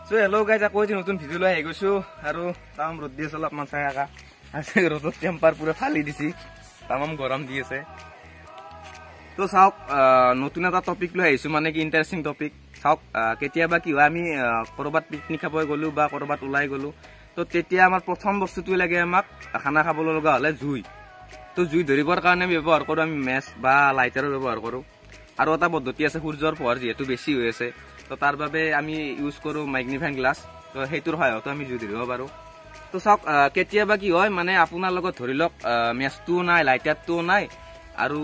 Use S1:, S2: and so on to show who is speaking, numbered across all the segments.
S1: So hello guys, আকৌ এটি নতুন ভিডিও লৈ আহি গৈছো আৰু তাম ৰ'দ দি আছে অলপমান চাই আকা আছে ৰ'দৰ টেম্পাৰ পুৰা ফালি দিছি তামাম গৰম দি আছে তো চাওক নতুন এটা টপিক লৈ আহিছো মানে কি ইন্টাৰেষ্টিং টপিক চাওক কেতিয়াবা কি হয় আমি কৰবাত পিকনিক খাব গলো বা কৰবাত ওলাই গলো তো তেতিয়া আমাৰ প্ৰথম বস্তুটো লাগে আমাক খানা খাবলৈ লগা হলে জুই তো জুই ধৰিবৰ কাৰণে ব্যৱহাৰ কৰো আমি মেছ বা লাইটাৰৰ ব্যৱহাৰ কৰো আৰু এটা পদ্ধতি আছে সূৰ্যৰ পোহৰ যেহেতু বেছি হৈ আছে তো তাৰ বাবে আমি ইউজ কৰো ম্যাগনিফাইং গ্লাস তো হেতুৰ সহায়ত আমি জুই ধৰিব পাৰো তো চাওক কেতিয়াবা কি হয় মানে আপোনাৰ লগত ধৰি লওক মেছটো নাই লাইটাৰটো নাই আৰু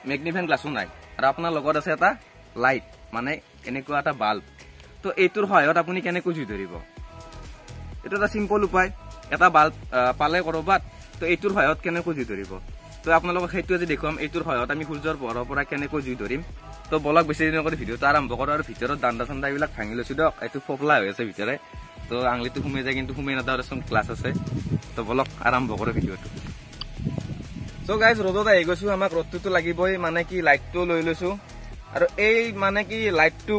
S1: ম্যাগনিফাইং গ্লাসো নাই আৰু আপোনাৰ লগত আছে এটা লাইট মানে এনেকুৱা এটা বাল্ব তো এইটোৰ সহায়ত আপুনি কেনেকৈ জুই ধৰিব এটা এটা সিম্পল উপায় এটা বাল্ব পালে কৰবাত তো এইটোৰ সহায়ত কেনেকৈ জুই ধৰিব তো আপোনালোকক সেইটো আজি দেখুৱাম এইটোৰ সহায়ত আমি সূৰ্যৰ পোহৰৰ পৰা কেনেকৈ জুই ধৰিম তো বলক বেছি দিন কৰি ভিডিওটো আৰম্ভ কৰো আৰু ভিতৰত দাণ্ডা চাণ্ডা এইবিলাক ভাঙি লৈছো দিয়ক এইটো ফফলা হৈ আছে ভিতৰে তো আঙুলিটো সোমাই যায় কিন্তু সোমাই নাযাওঁ আৰু গ্লাছ আছে তো বলক আৰম্ভ কৰো ভিডিওটো সো গাইজ ৰ'দত আহি গৈছো আমাক ৰ'দটোতো লাগিবই মানে কি লাইটটো লৈ লৈছো আৰু এই মানে কি লাইটটো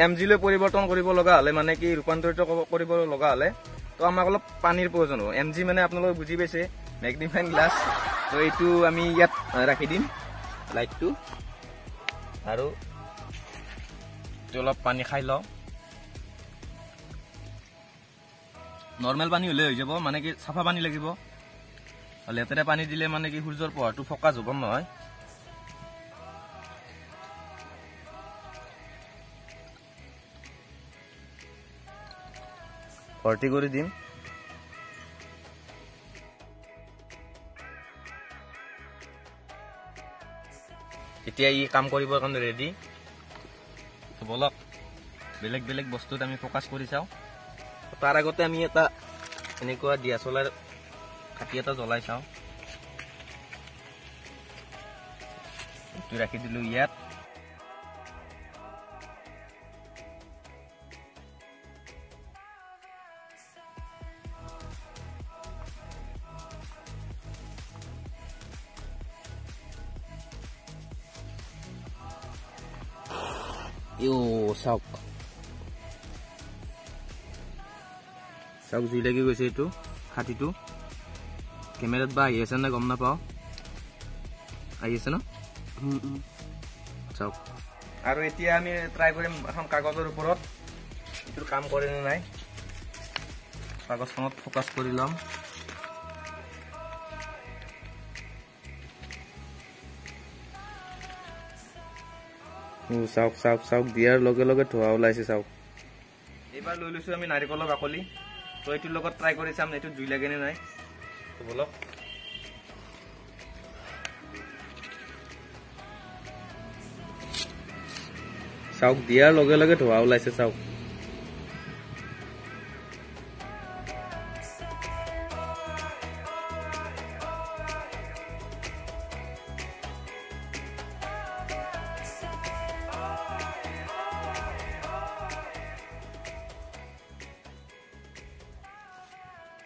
S1: এমজি লৈ পৰিৱৰ্তন কৰিব লগা হলে মানে কি ৰূপান্তৰিত কৰিব লগা হলে তো আমাক অলপ পানীৰ প্ৰয়োজন হ'ব এমজি মানে আপোনালোকে বুজি পাইছে ম্যাগনিফাইং গ্লাস তো এইটো আমি ইয়াত ৰাখি দিম লাইটটো আৰু অলপ পানী খাই লওঁ নৰ্মেল পানী হলে হৈ যাব মানে কি চাফা পানী লাগিব লেতেৰা পানী দিলে মানে কি সূৰ্যৰ পোহৰটো ফকাচ হ'ব নহয় ভৰ্তি কৰি দিম এতিয়া ই কাম কৰিবৰ কাৰণে ৰেডি বলক বেলেগ বেলেগ বস্তুত আমি ফকাস কৰি চাওঁ তাৰ আগতে আমি এটা এনেকুৱা ডিএসএলআৰ কাটি এটা জ্বলাই চাওঁ এইটো ৰাখি দিলো ইয়াত চাওক চাওক জুই লাগি গৈছে এইটো খাটিটো কেমেৰাত বা আহি আছে নে গম নাপাওঁ আহি আছে ন চাওক আৰু এতিয়া আমি ট্ৰাই কৰিম এখন কাগজৰ ওপৰত এইটোৰ কাম কৰে নে নাই কাগজখনত ফকাস কৰি ল'ম চাওক চাওক চাওক দিয়াৰ লগে লগে ধোঁৱা ওলাইছে চাওক এইবাৰ লৈ লৈছো আমি নাৰিকলৰ বাকলি তো এইটোৰ লগত ট্ৰাই কৰি চাম এইটো জুই লাগে নে নাই তো বলক চাওক দিয়াৰ লগে লগে ধোঁৱা ওলাইছে চাওক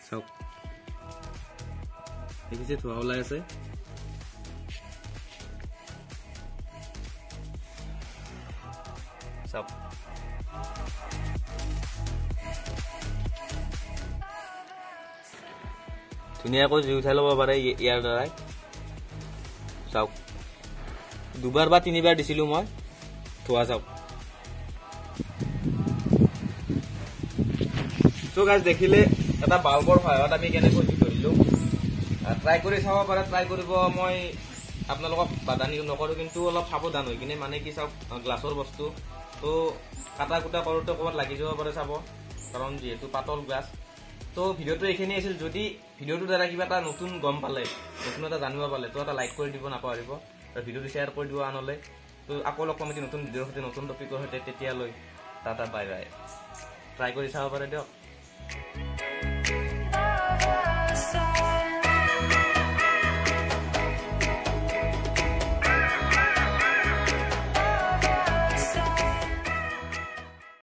S1: চাওক দেখিছে ধোঁৱা ওলাই আছে চাওক ধুনীয়াকৈ জুই উঠাই ল'ব পাৰে ইয়াৰ দ্বাৰাই চাওক দুবাৰ বা তিনিবাৰ দিছিলো মই ধোঁৱা চাওক তো গাইজ দেখিলে এটা বাল্বৰ সহায়ত আমি কেনেকৈ জুই ধৰিলো ট্ৰাই কৰি চাব পাৰে ট্ৰাই কৰিব মই আপোনালোকক বাধা নকৰো কিন্তু অলপ সাৱধান হৈ কিনে মানে কি চাওক গ্লাছৰ বস্তু তো কাটা কুটা কৰোঁতে ক'ৰবাত লাগি যাব পাৰে চাব কাৰণ যিহেতু পাতল গ্লাছ তো ভিডিওটো এইখিনি আছিল যদি ভিডিওটোৰ দ্বাৰা কিবা এটা নতুন গম পালে নতুন এটা জানিব পালে তো এটা লাইক কৰি দিব নাপাহৰিব আৰু ভিডিওটো শ্বেয়াৰ কৰি দিব আনলৈ তো আকৌ লগ পাম নতুন ভিডিওৰ সৈতে নতুন টপিকৰ সৈতে তেতিয়ালৈ টাটা বাই বাই ট্ৰাই কৰি চাব পাৰে দিয়ক